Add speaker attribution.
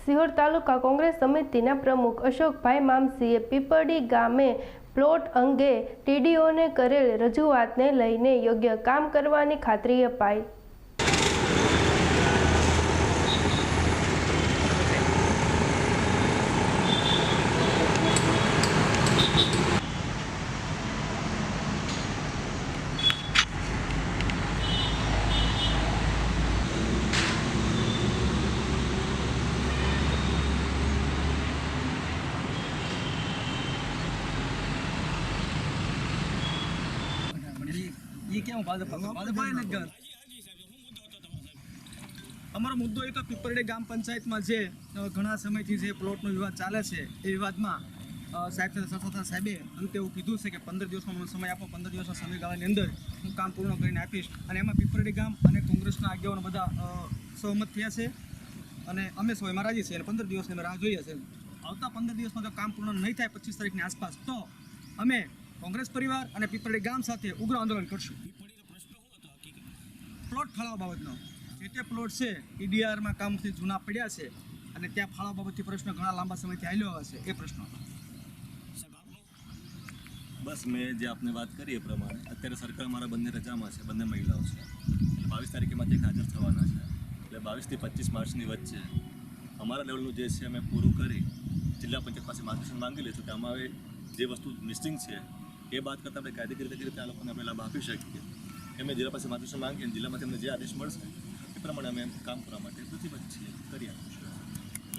Speaker 1: સિહોર તાલુકા કોંગ્રેસ સમિતિના પ્રમુખ અશોકભાઈ મામસીએ પીપળી ગામે પ્લોટ અંગે ટીડીઓને કરેલ રજૂઆતને લઈને યોગ્ય કામ કરવાની ખાતરી અપાઈ।
Speaker 2: ये क्या अमरो मुद्दो एक पीपरडे गाम पंचायत में जे घना समय थी जे प्लॉटनो विवाद चाले छे ए विवादमां साहेब साहेबे अंते एवुं कीधुं छे के 15 दिवसनो समय आपो। 15 दिवसना समयगाळानी अंदर हूँ काम पूर्ण करीने आपीश अने एमां पीपरडे गाम अने कोंग्रेसना आगेवानो बधा सहमत थया छे अने अमे सौ एमां राजी छे अने 15 दिवसनी अमे राह जोईए छे। आवता 15 दिवसमां जो काम पूर्ण नहीं थाय 25 तारीखनी आसपास तो अमे कोंग्रेस परिवार अने पीपरडे गाम साथे उग्र आंदोलन करशुं। प्लॉट फाळवा बाबतनो जे प्लॉट छे ईडीआर में काम थी जूना पड्या छे अने त्या फाळवा बाबतथी प्रश्न घणा लांबा समयथी हाल्यो हशे ए प्रश्न
Speaker 3: बस मैं जे आपने बात करी ए प्रमाणे अत्यारे सरकार मारा बंने रजामां छे, बंने महिलाओं छे એટલે 22 તારીખે માથે હાજર થવાના છે એટલે 22 થી 25 માર્ચની વચ્ચે અમારા લેવલનું જે છે અમે પૂરું કરી જિલ્લા પંચાયત પાસે માર્ગદર્શન માંગી લઈશું કે અમારે જે વસ્તુ મિસિંગ છે એ બાદ કરતાં આપણે કાયદેસર રીતે આ લોકોને આપણે લાભ આપી શકીએ। અમે જિલ્લા પાસે માર્ગદર્શન માંગીએ જિલ્લામાંથી અમને જે આદેશ મળશે એ પ્રમાણે અમે કામ કરવા માટે